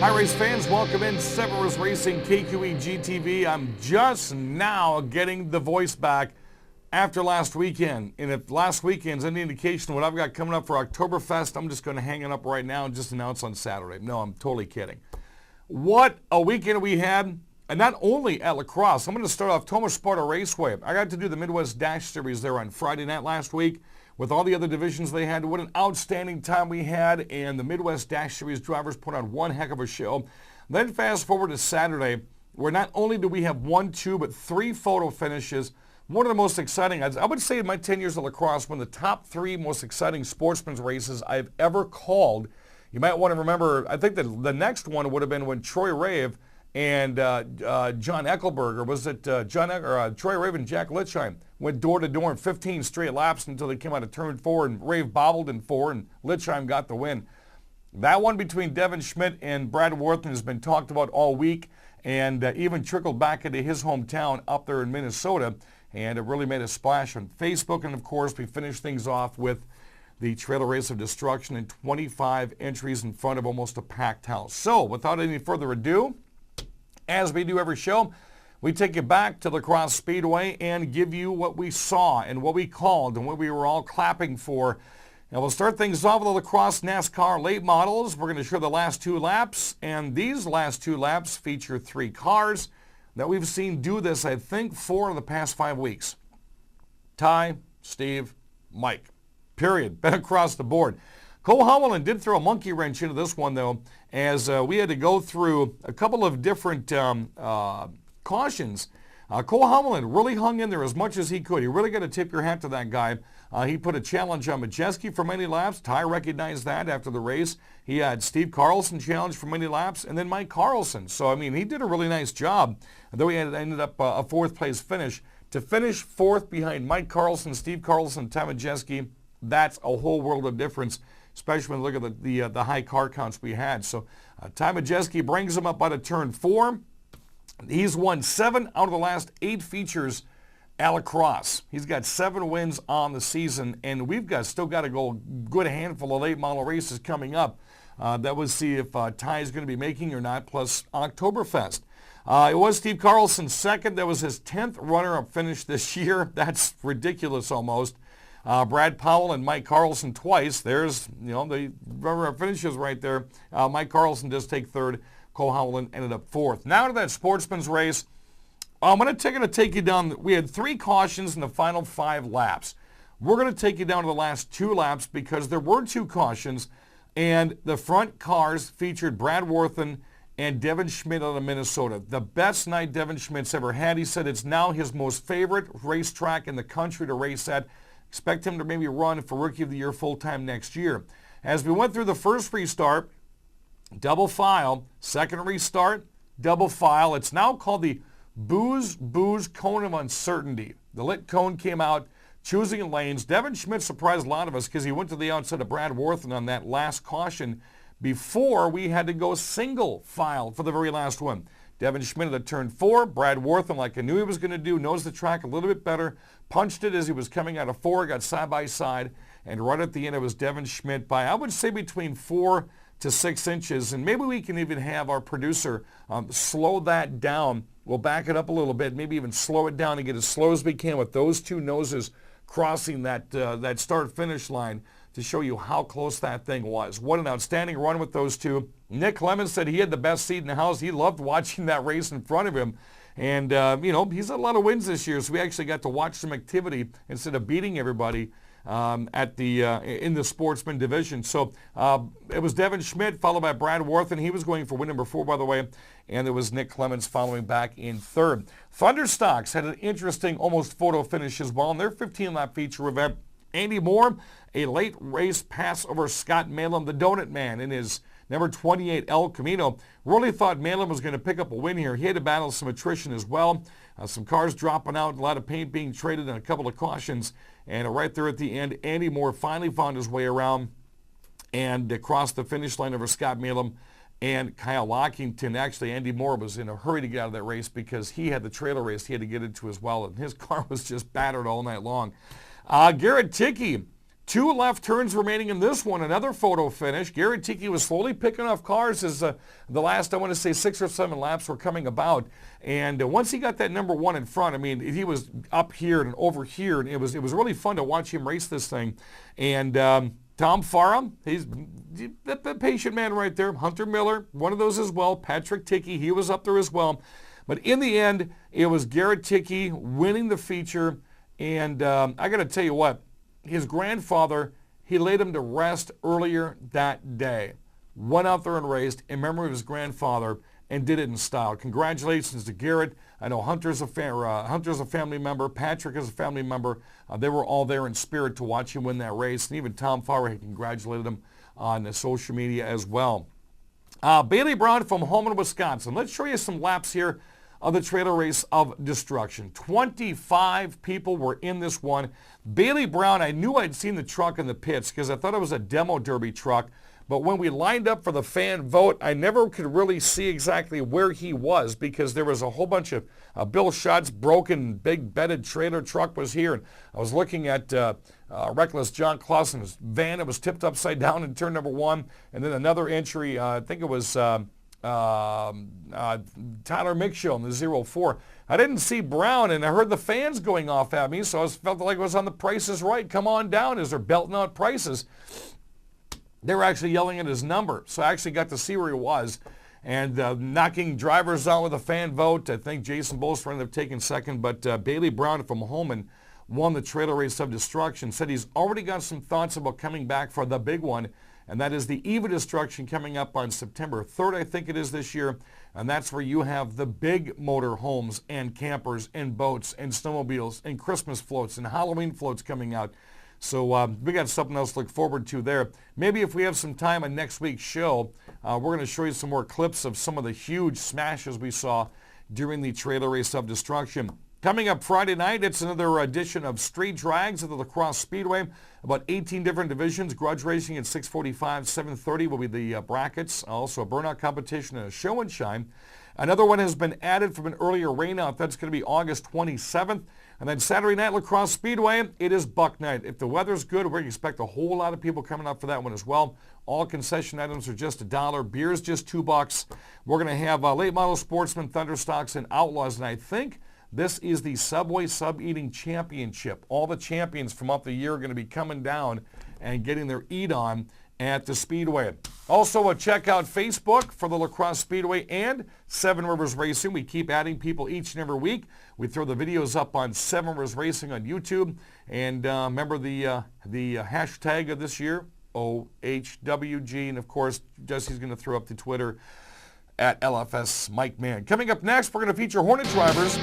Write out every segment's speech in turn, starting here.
Hi, race fans. Welcome in Severus Racing KQE GTV. I'm just now getting the voice back after last weekend. And if last weekend's any indication of what I've got coming up for Oktoberfest, I'm just going to hang it up right now and just announce on Saturday. No, I'm totally kidding. What a weekend we had. And not only at La Crosse. I'm going to start off Thomas Sparta Raceway. I got to do the Midwest Dash Series there on Friday night last week with all the other divisions they had. What an outstanding time we had, and the Midwest Dash Series drivers put on one heck of a show. Then fast forward to Saturday, where not only do we have 1, 2, but 3 photo finishes. One of the most exciting, I would say in my 10 years at La Crosse, one of the top 3 most exciting sportsman's races I've ever called. You might want to remember, I think that the next one would have been when Troy Rave and John Eckelberger, was it Troy Rave and Jack Lichheim went door to door in 15 straight laps until they came out of turn 4, and Rave bobbled in 4 and Lichheim got the win. That one between Devin Schmidt and Brad Worthen has been talked about all week, and even trickled back into his hometown up there in Minnesota, and it really made a splash on Facebook. And of course, we finished things off with the Trailer Race of Destruction and 25 entries in front of almost a packed house. So without any further ado, as we do every show, we take you back to the Crosse Speedway and give you what we saw and what we called and what we were all clapping for. And we'll start things off with the La Crosse NASCAR late models. We're going to show the last 2 laps, and these last 2 laps feature 3 cars that we've seen do this, I think, 4 of the past 5 weeks. Ty, Steve, Mike. Period. Been across the board. Cole Howland did throw a monkey wrench into this one, though, as we had to go through a couple of different cautions. Cole Howland really hung in there as much as he could. You really got to tip your hat to that guy. He put a challenge on Majeski for many laps. Ty recognized that after the race. He had Steve Carlson challenge for many laps, and then Mike Carlson. So, I mean, he did a really nice job, though he ended up a 4th place finish. To finish 4th behind Mike Carlson, Steve Carlson, Ty Majeski, that's a whole world of difference, especially when you look at the high car counts we had. So Ty Majeski brings him up out of turn 4. He's won 7 out of the last 8 features at La Crosse. He's got 7 wins on the season, and we've still got to go a good handful of late model races coming up. That we'll see if Ty is going to be making or not, plus Oktoberfest. It was Steve Carlson's 2nd. That was his 10th runner-up finish this year. That's ridiculous almost. Brad Powell and Mike Carlson twice. There's, the runner-up finishes right there. Mike Carlson does take 3rd. Cole Howland ended up 4th. Now to that sportsman's race. I'm going to take you down. We had 3 cautions in the final 5 laps. We're going to take you down to the last 2 laps because there were 2 cautions, and the front cars featured Brad Worthen and Devin Schmidt out of Minnesota. The best night Devin Schmidt's ever had. He said it's now his most favorite racetrack in the country to race at. Expect him to maybe run for Rookie of the Year full-time next year. As we went through the first restart, double file, second restart, double file. It's now called the Booze Cone of Uncertainty. The lit cone came out, choosing lanes. Devin Schmidt surprised a lot of us because he went to the outside of Brad Worthen on that last caution before we had to go single file for the very last one. Devin Schmidt at turn 4. Brad Worthen, like I knew he was going to do, knows the track a little bit better, punched it as he was coming out of 4, got side by side, and right at the end it was Devin Schmidt by, I would say, between 4 to 6 inches. And maybe we can even have our producer slow that down. We'll back it up a little bit, maybe even slow it down and get as slow as we can with those 2 noses crossing that start-finish line to show you how close that thing was. What an outstanding run with those 2. Nick Clemens said he had the best seat in the house. He loved watching that race in front of him. And, he's had a lot of wins this year, so we actually got to watch some activity instead of beating everybody in the sportsman division. So it was Devin Schmidt followed by Brad Worthen. He was going for win number 4, by the way. And there was Nick Clemens following back in 3rd. Thunderstocks had an interesting almost photo finish as well in their 15-lap feature event. Andy Moore, a late race pass over Scott Malum, the Donut Man, in his number 28 El Camino. Really thought Malum was going to pick up a win here. He had to battle some attrition as well. Some cars dropping out, a lot of paint being traded, and a couple of cautions. And right there at the end, Andy Moore finally found his way around and crossed the finish line over Scott Malum and Kyle Lockington. Actually, Andy Moore was in a hurry to get out of that race because he had the trailer race he had to get into as well, and his car was just battered all night long. Garrett Tickey 2 left turns remaining in this one. Another photo finish. Garrett Tiki was slowly picking off cars as the last, I want to say, 6 or 7 laps were coming about. And once he got that number 1 in front, I mean, he was up here and over here, and it was really fun to watch him race this thing. And Tom Farah, he's the patient man right there. Hunter Miller, one of those as well. Patrick Tiki, he was up there as well. But in the end, it was Garrett Tiki winning the feature. And I got to tell you what, his grandfather, he laid him to rest earlier that day. Went out there and raced in memory of his grandfather and did it in style. Congratulations to Garrett. I know Hunter's a family member. Patrick is a family member. They were all there in spirit to watch him win that race. And even Tom Farah had congratulated him on social media as well. Bailey Brown from Holman, Wisconsin. Let's show you some laps here of the trailer race of destruction. 25 people were in this one. Bailey Brown, I knew I'd seen the truck in the pits because I thought it was a demo derby truck. But when we lined up for the fan vote, I never could really see exactly where he was because there was a whole bunch of Bill Schutt's broken big bedded trailer truck was here. And I was looking at Reckless John Clausen's van that was tipped upside down in turn number 1. And then another entry, I think it was Tyler Mickshaw in the 04. I didn't see Brown, and I heard the fans going off at me, so I felt like it was on the Price is Right. Come on down as they're belting out prices. They were actually yelling at his number, so I actually got to see where he was. And knocking drivers out with a fan vote. I think Jason Bolster ended up taking second, but Bailey Brown from Holman won the trailer race of destruction. Said he's already got some thoughts about coming back for the big one, and that is the Eve of Destruction coming up on September 3rd, I think it is this year. And that's where you have the big motor homes and campers and boats and snowmobiles and Christmas floats and Halloween floats coming out. So we got something else to look forward to there. Maybe if we have some time on next week's show, we're going to show you some more clips of some of the huge smashes we saw during the trailer race of destruction. Coming up Friday night, it's another edition of Street Drags at the Crosse Speedway. About 18 different divisions. Grudge racing at 6:45, 7:30 will be the brackets. Also a burnout competition and a show and shine. Another one has been added from an earlier rainout. That's going to be August 27th. And then Saturday night, La Crosse Speedway, it is Buck Night. If the weather's good, we expect a whole lot of people coming up for that one as well. All concession items are just $1. Beer's just $2. We're going to have late model sportsmen, Thunderstocks, and Outlaws. And I think this is the Subway Sub-Eating Championship. All the champions from up the year are going to be coming down and getting their eat on at the Speedway. Also, check out Facebook for the La Crosse Speedway and Seven Rivers Racing. We keep adding people each and every week. We throw the videos up on Seven Rivers Racing on YouTube. And remember the hashtag of this year, OHWG. And, of course, Jesse's going to throw up the Twitter at LFS Mike Mann. Coming up next, we're going to feature Hornet drivers,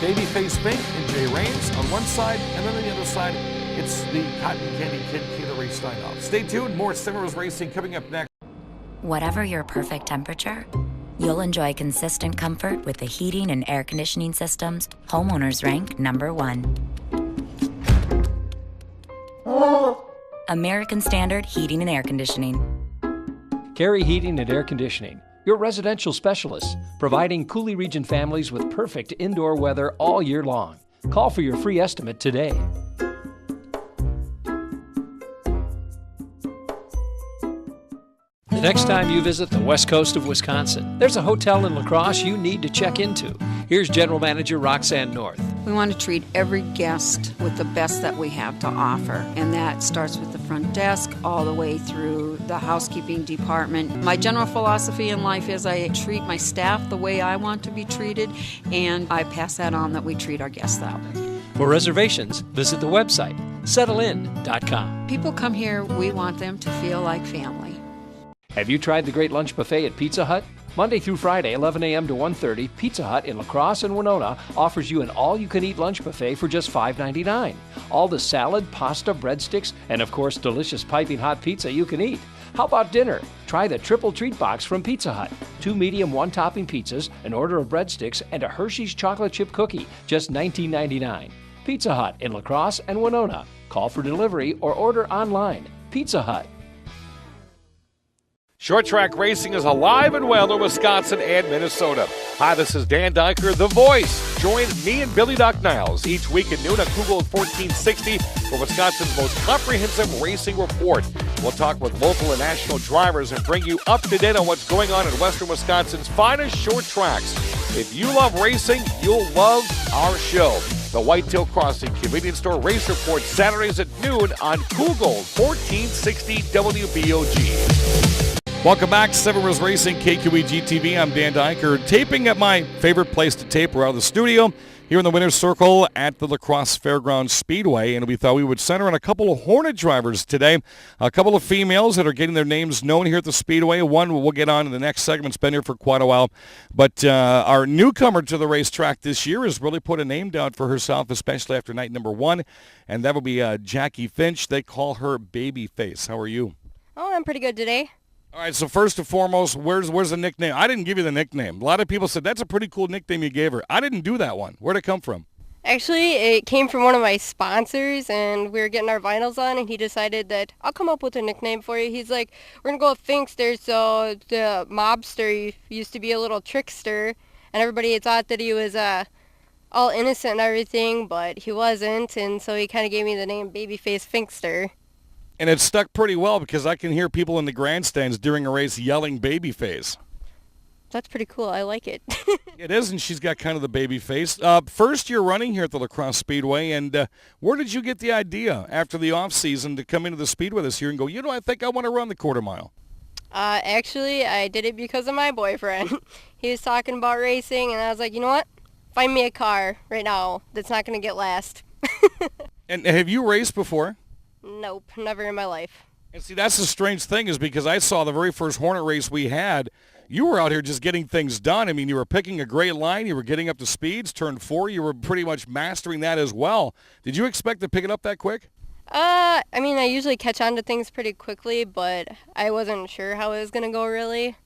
Babyface Fink and Jay Raines on one side, and then on the other side, it's the Cotton Candy Kid, Kayla Steinhoff. Stay tuned. More Seven Rivers Racing coming up next. Whatever your perfect temperature, you'll enjoy consistent comfort with the heating and air conditioning systems homeowners rank #1. American Standard Heating and Air Conditioning. Carey Heating and Air Conditioning, your residential specialists, providing Cooley Region families with perfect indoor weather all year long. Call for your free estimate today. The next time you visit the west coast of Wisconsin, there's a hotel in La Crosse you need to check into. Here's General Manager Roxanne North. We want to treat every guest with the best that we have to offer, and that starts with the front desk all the way through the housekeeping department. My general philosophy in life is I treat my staff the way I want to be treated, and I pass that on that we treat our guests that way. For reservations, visit the website, settlein.com. People come here, we want them to feel like family. Have you tried the great lunch buffet at Pizza Hut? Monday through Friday, 11 a.m. to 1:30, Pizza Hut in La Crosse and Winona offers you an all-you-can-eat lunch buffet for just $5.99. All the salad, pasta, breadsticks, and of course, delicious piping hot pizza you can eat. How about dinner? Try the triple treat box from Pizza Hut. 2 medium, 1-topping pizzas, an order of breadsticks, and a Hershey's chocolate chip cookie, just $19.99. Pizza Hut in La Crosse and Winona. Call for delivery or order online. Pizza Hut. Short track racing is alive and well in Wisconsin and Minnesota. Hi, this is Dan Dyker, The Voice. Join me and Billy Doc Niles each week at noon at Google 1460 for Wisconsin's most comprehensive racing report. We'll talk with local and national drivers and bring you up to date on what's going on in western Wisconsin's finest short tracks. If you love racing, you'll love our show. The Whitetail Crossing Convenience Store Race Report, Saturdays at noon on Google 1460 WBOG. Welcome back, Seven Wheels Racing, KQEG TV. I'm Dan Dyker, taping at my favorite place to tape. We're out of the studio here in the Winner's Circle at the Crosse Fairgrounds Speedway, and we thought we would center on a couple of Hornet drivers today, a couple of females that are getting their names known here at the Speedway. One we'll get on in the next segment. It's been here for quite a while, but our newcomer to the racetrack this year has really put a name down for herself, especially after night number one, and that will be Jackie Finch. They call her Babyface. How are you? Oh, I'm pretty good today. All right, so first and foremost, where's the nickname? I didn't give you the nickname. A lot of people said, that's a pretty cool nickname you gave her. I didn't do that one. Where'd it come from? Actually, it came from one of my sponsors, and we were getting our vinyls on, and he decided that I'll come up with a nickname for you. He's like, we're going to go with Finkster, so the mobster used to be a little trickster, and everybody thought that he was all innocent and everything, but he wasn't, and so he kind of gave me the name Babyface Finkster. And it stuck pretty well because I can hear people in the grandstands during a race yelling Babyface. That's pretty cool. I like it. It is, and she's got kind of the baby face. First year running here at the La Crosse Speedway, and where did you get the idea after the off-season to come into the Speedway this year and go, I think I want to run the quarter mile? Actually, I did it because of my boyfriend. He was talking about racing, and I was like, you know what? Find me a car right now that's not going to get last. And have you raced before? Nope, never in my life. And see, that's the strange thing is because I saw the very first Hornet race we had, you were out here just getting things done. I mean, you were picking a great line. You were getting up to speeds. Turn 4, you were pretty much mastering that as well. Did you expect to pick it up that quick? I mean, I usually catch on to things pretty quickly, but I wasn't sure how it was going to go, really.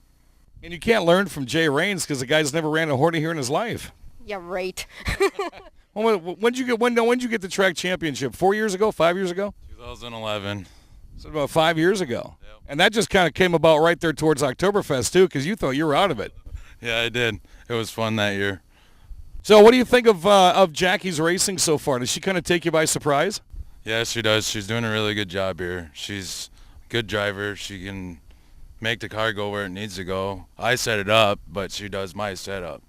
And you can't learn from Jay Raines because the guy's never ran a Hornet here in his life. Yeah, right. Well, when did you get the track championship? 4 years ago? 5 years ago? 2011. So about 5 years ago. Yep. And that just kind of came about right there towards Oktoberfest, too, because you thought you were out of it. Yeah, I did. It was fun that year. So what do you think of Jackie's racing so far? Does she kind of take you by surprise? Yeah, she does. She's doing a really good job here. She's a good driver. She can make the car go where it needs to go. I set it up, but she does my setup.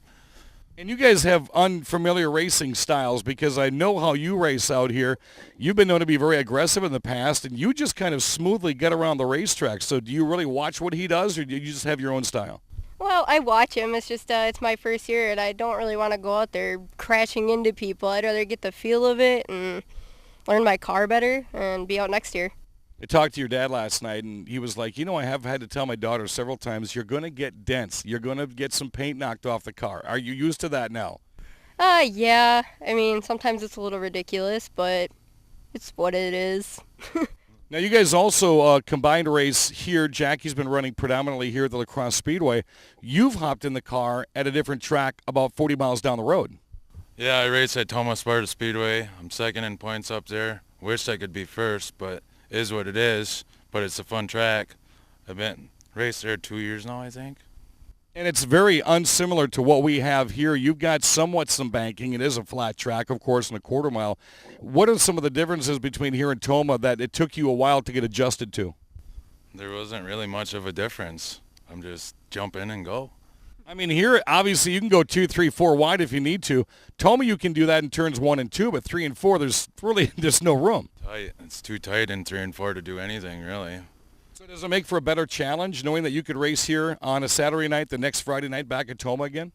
And you guys have unfamiliar racing styles because I know how you race out here. You've been known to be very aggressive in the past, and you just kind of smoothly get around the racetrack. So do you really watch what he does, or do you just have your own style? Well, I watch him. It's just it's my first year, and I don't really want to go out there crashing into people. I'd rather get the feel of it and learn my car better and be out next year. I talked to your dad last night, and he was like, I have had to tell my daughter several times, you're going to get dents. You're going to get some paint knocked off the car. Are you used to that now? Yeah. I mean, sometimes it's a little ridiculous, but it's what it is. Now, you guys also combined race here. Jackie's been running predominantly here at the La Crosse Speedway. You've hopped in the car at a different track about 40 miles down the road. Yeah, I race at Sparta Speedway. I'm second in points up there. Wish I could be first, but is what it is. But it's a fun track. I've been raced there 2 years now, I think. And it's very unsimilar to what we have here. You've got somewhat some banking. It is a flat track, of course, and a quarter mile. What are some of the differences between here and Toma that it took you a while to get adjusted to? There wasn't really much of a difference. I'm just jump in and go. I mean, here, obviously, you can go 2, 3, 4 wide if you need to. Toma, you can do that in turns 1 and 2, but 3 and 4, there's no room. Tight. It's too tight in 3 and 4 to do anything, really. So does it make for a better challenge, knowing that you could race here on a Saturday night, the next Friday night back at Toma again?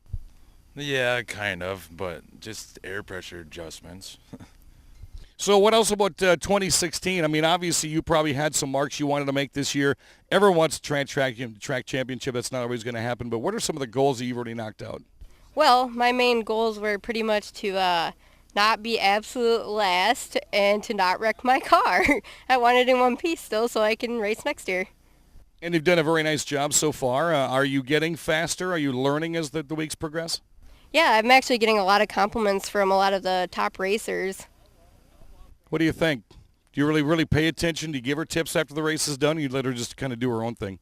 Yeah, kind of, but just air pressure adjustments. So what else about 2016? I mean, obviously, you probably had some marks you wanted to make this year. Everyone wants a track championship. That's not always going to happen. But what are some of the goals that you've already knocked out? Well, my main goals were pretty much to not be absolute last and to not wreck my car. I want it in one piece still so I can race next year. And you've done a very nice job so far. Are you getting faster? Are you learning as the weeks progress? Yeah, I'm actually getting a lot of compliments from a lot of the top racers. What do you think? Do you really pay attention? Do you give her tips after the race is done, or you let her just kind of do her own thing?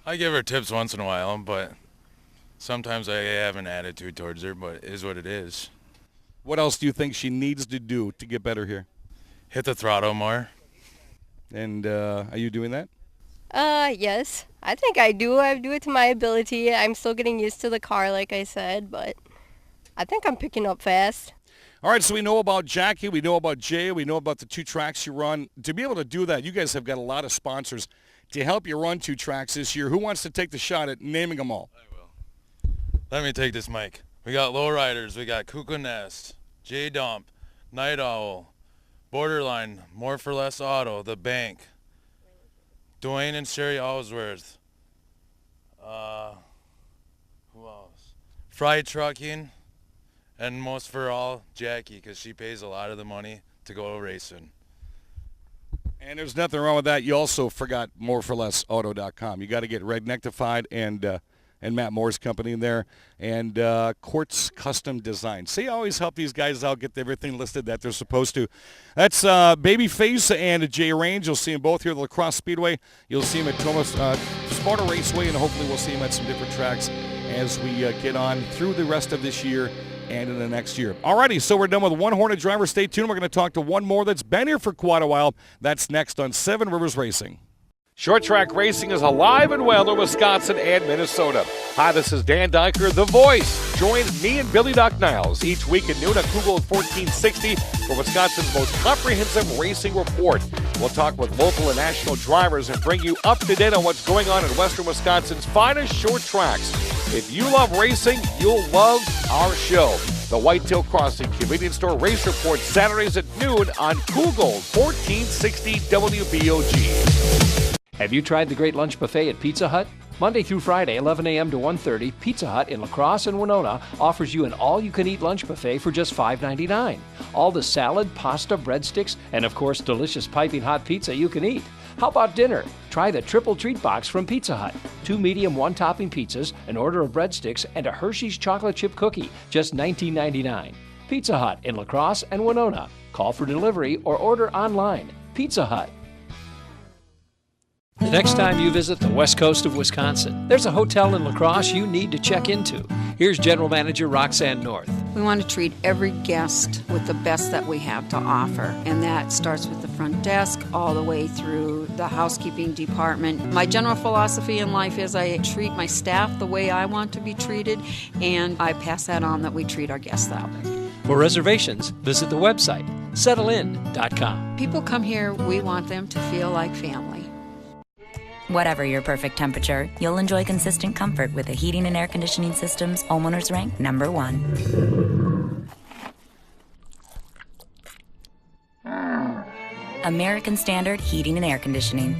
I give her tips once in a while, but sometimes I have an attitude towards her, but it is what it is. What else do you think she needs to do to get better here? Hit the throttle more. And are you doing that? Yes. I think I do. I do it to my ability. I'm still getting used to the car, like I said, but I think I'm picking up fast. All right, so we know about Jackie, we know about Jay, we know about the 2 tracks you run. To be able to do that, you guys have got a lot of sponsors to help you run 2 tracks this year. Who wants to take the shot at naming them all? I will. Let me take this mic. We got Lowriders, we got Cuckoo Nest, J-Dump, Night Owl, Borderline, More for Less Auto, The Bank, Dwayne and Sherry Ellsworth. Who else? Fried Trucking. And most for all, Jackie, because she pays a lot of the money to go racing. And there's nothing wrong with that. You also forgot moreforlessauto.com. You got to get Rednectified and Matt Moore's company in there, and Quartz Custom Design. See, I always help these guys out, get everything listed that they're supposed to. That's Babyface and Jay Range. You'll see them both here at the Crosse Speedway. You'll see them at Thomas Sparta Raceway, and hopefully we'll see them at some different tracks as we get on through the rest of this year and in the next year. Alrighty, so we're done with one Hornet driver. Stay tuned. We're going to talk to one more that's been here for quite a while. That's next on Seven Rivers Racing. Short track racing is alive and well in Wisconsin and Minnesota. Hi, this is Dan Dyker, The Voice. Join me and Billy Doc Niles each week at noon on Google 1460 for Wisconsin's most comprehensive racing report. We'll talk with local and national drivers and bring you up to date on what's going on in western Wisconsin's finest short tracks. If you love racing, you'll love our show. The Whitetail Crossing Convenience Store Race Report, Saturdays at noon on Google 1460 WBOG. Have you tried the great lunch buffet at Pizza Hut? Monday through Friday, 11 a.m. to 1:30, Pizza Hut in La Crosse and Winona offers you an all-you-can-eat lunch buffet for just $5.99. All the salad, pasta, breadsticks, and of course, delicious piping hot pizza you can eat. How about dinner? Try the triple treat box from Pizza Hut. 2 medium, 1-topping pizzas, an order of breadsticks, and a Hershey's chocolate chip cookie, just $19.99. Pizza Hut in La Crosse and Winona. Call for delivery or order online. Pizza Hut. The next time you visit the west coast of Wisconsin, there's a hotel in La Crosse you need to check into. Here's General Manager Roxanne North. We want to treat every guest with the best that we have to offer, and that starts with the front desk all the way through the housekeeping department. My general philosophy in life is I treat my staff the way I want to be treated, and I pass that on that we treat our guests that way. For reservations, visit the website, settlein.com. People come here, we want them to feel like family. Whatever your perfect temperature, you'll enjoy consistent comfort with the heating and air conditioning systems homeowners rank #1. American Standard Heating and Air Conditioning.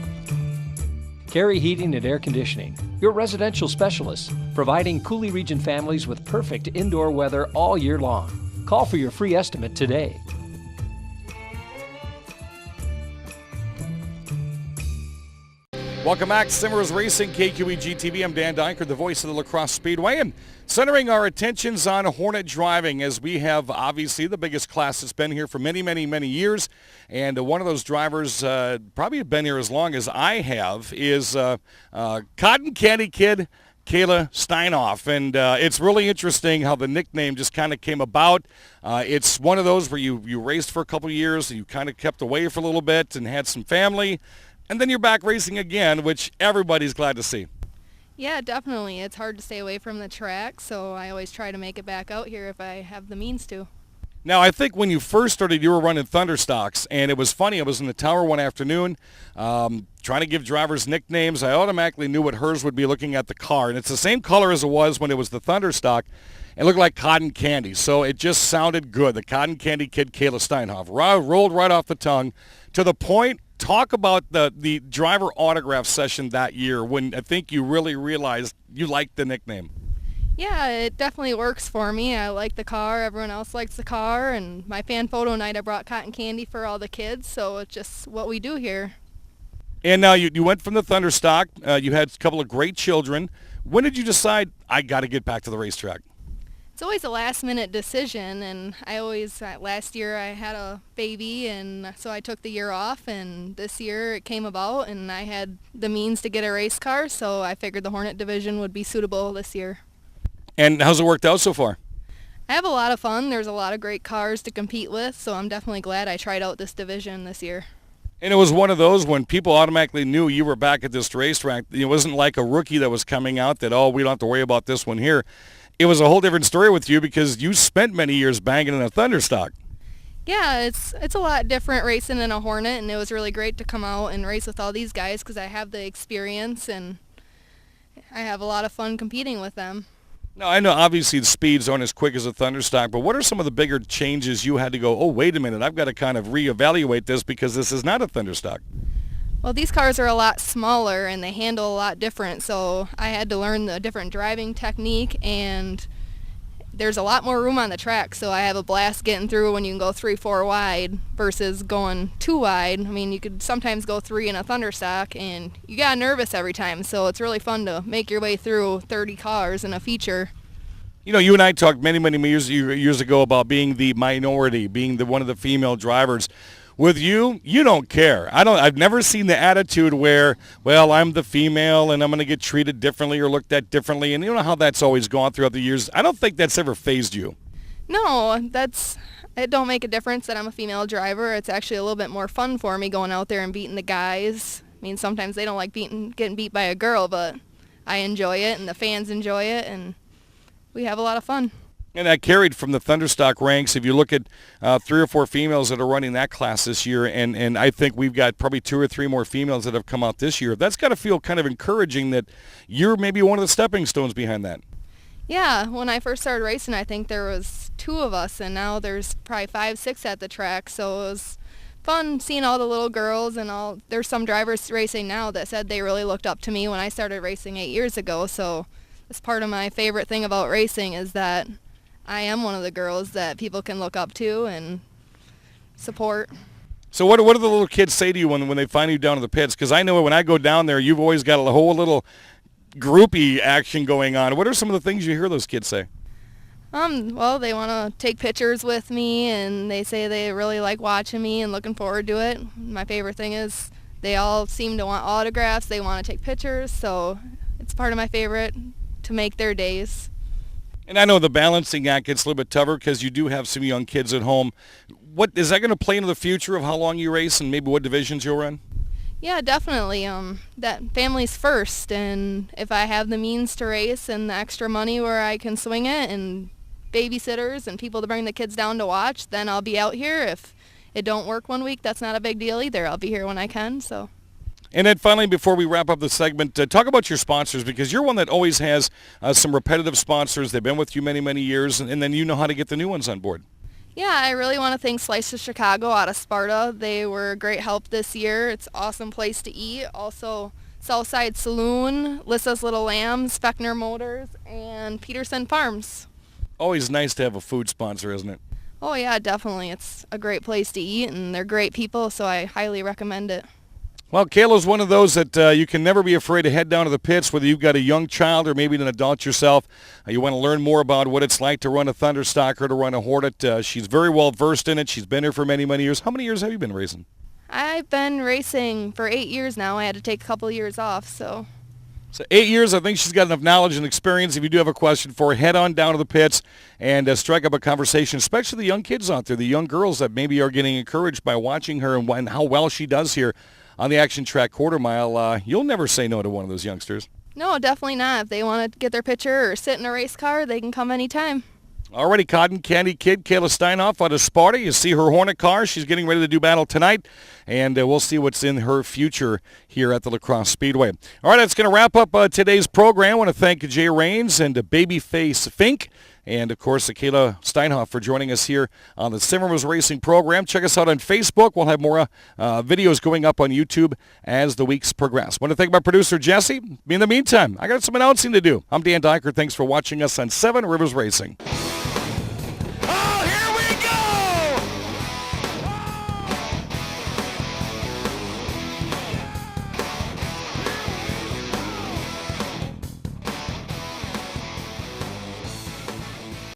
Carey Heating and Air Conditioning, your residential specialists, providing Coulee Region families with perfect indoor weather all year long. Call for your free estimate today. Welcome back to Simmers Racing, KQEG TV. I'm Dan Dyker, the voice of the La Crosse Speedway, and centering our attentions on Hornet driving, as we have obviously the biggest class that's been here for many, many, many years. And one of those drivers, probably been here as long as I have, is Cotton Candy Kid, Kayla Steinhoff. And it's really interesting how the nickname just kind of came about. It's one of those where you raced for a couple of years, and you kind of kept away for a little bit and had some family. And then you're back racing again, which everybody's glad to see. Yeah, definitely. It's hard to stay away from the track, so I always try to make it back out here if I have the means to. Now, I think when you first started, you were running Thunderstocks, and it was funny. I was in the tower one afternoon trying to give drivers nicknames. I automatically knew what hers would be looking at the car, and it's the same color as it was when it was the Thunderstock. It looked like cotton candy, so it just sounded good. The Cotton Candy Kid, Kayla Steinhoff, rolled right off the tongue to the point. Talk about the driver autograph session that year when I think you really realized you liked the nickname. Yeah, it definitely works for me. I like the car. Everyone else likes the car. And my fan photo night, I brought cotton candy for all the kids, so it's just what we do here. And now you went from the Thunderstock. You had a couple of great children. When did you decide, I got to get back to the racetrack? It's always a last-minute decision, and last year I had a baby, and so I took the year off, and this year it came about, and I had the means to get a race car, so I figured the Hornet division would be suitable this year. And how's it worked out so far? I have a lot of fun. There's a lot of great cars to compete with, so I'm definitely glad I tried out this division this year. And it was one of those when people automatically knew you were back at this racetrack. It wasn't like a rookie that was coming out that, oh, we don't have to worry about this one here. It was a whole different story with you because you spent many years banging in a Thunderstock. Yeah, it's a lot different racing in a Hornet, and it was really great to come out and race with all these guys because I have the experience and I have a lot of fun competing with them. Now, I know obviously the speeds aren't as quick as a Thunderstock, but what are some of the bigger changes you had to go, oh, wait a minute, I've got to kind of reevaluate this because this is not a Thunderstock? Well, these cars are a lot smaller and they handle a lot different, so I had to learn the different driving technique, and there's a lot more room on the track, so I have a blast getting through when you can go 3-4 wide versus going 2 wide. I mean, you could sometimes go 3 in a Thunderstock, and you got nervous every time, so it's really fun to make your way through 30 cars in a feature. You know, you and I talked many years ago about being the minority, being one of the female drivers. With you, you don't care. I've never seen the attitude where, well, I'm the female and I'm going to get treated differently or looked at differently. And you know how that's always gone throughout the years. I don't think that's ever fazed you. No, it don't make a difference that I'm a female driver. It's actually a little bit more fun for me going out there and beating the guys. I mean, sometimes they don't like getting beat by a girl, but I enjoy it and the fans enjoy it, and we have a lot of fun. And that carried from the Thunderstock ranks. If you look at 3 or 4 females that are running that class this year, and I think we've got probably 2 or 3 more females that have come out this year, that's got to feel kind of encouraging that you're maybe one of the stepping stones behind that. Yeah, when I first started racing, I think there was 2 of us, and now there's probably 5, 6 at the track, so it was fun seeing all the little girls, and there's some drivers racing now that said they really looked up to me when I started racing 8 years ago, so it's part of my favorite thing about racing is that I am one of the girls that people can look up to and support. So what do the little kids say to you when they find you down in the pits? Because I know when I go down there, you've always got a whole little groupie action going on. What are some of the things you hear those kids say? Well, they want to take pictures with me, and they say they really like watching me and looking forward to it. My favorite thing is they all seem to want autographs. They want to take pictures, so it's part of my favorite to make their days. And I know the balancing act gets a little bit tougher because you do have some young kids at home. What is that going to play into the future of how long you race and maybe what divisions you'll run? Yeah, definitely. That family's first, and if I have the means to race and the extra money where I can swing it and babysitters and people to bring the kids down to watch, then I'll be out here. If it don't work one week, that's not a big deal either. I'll be here when I can, so. And then finally, before we wrap up the segment, talk about your sponsors because you're one that always has some repetitive sponsors. They've been with you many, many years, and then you know how to get the new ones on board. Yeah, I really want to thank Slice of Chicago out of Sparta. They were a great help this year. It's an awesome place to eat. Also, Southside Saloon, Lissa's Little Lambs, Feckner Motors, and Peterson Farms. Always nice to have a food sponsor, isn't it? Oh, yeah, definitely. It's a great place to eat, and they're great people, so I highly recommend it. Well, Kayla's one of those that you can never be afraid to head down to the pits, whether you've got a young child or maybe an adult yourself. You want to learn more about what it's like to run a Thunderstock or to run a Hornet. She's very well versed in it. She's been here for many, many years. How many years have you been racing? I've been racing for 8 years now. I had to take a couple of years off, so. So 8 years, I think she's got enough knowledge and experience. If you do have a question for her, head on down to the pits and strike up a conversation, especially the young kids out there, the young girls that maybe are getting encouraged by watching her and how well she does here on the Action Track quarter mile. You'll never say no to one of those youngsters. No, definitely not. If they want to get their picture or sit in a race car, they can come anytime. Alrighty, Cotton Candy Kid, Kayla Steinhoff out of Sparta. You see her Hornet car. She's getting ready to do battle tonight, and we'll see what's in her future here at the La Crosse Speedway. All right, that's going to wrap up today's program. I want to thank Jay Raines and Babyface Finch, and, of course, Kayla Steinhoff for joining us here on the Cimarron's Racing program. Check us out on Facebook. We'll have more videos going up on YouTube as the weeks progress. I want to thank my producer, Jesse. In the meantime, I got some announcing to do. I'm Dan Dyker. Thanks for watching us on 7 Rivers Racing.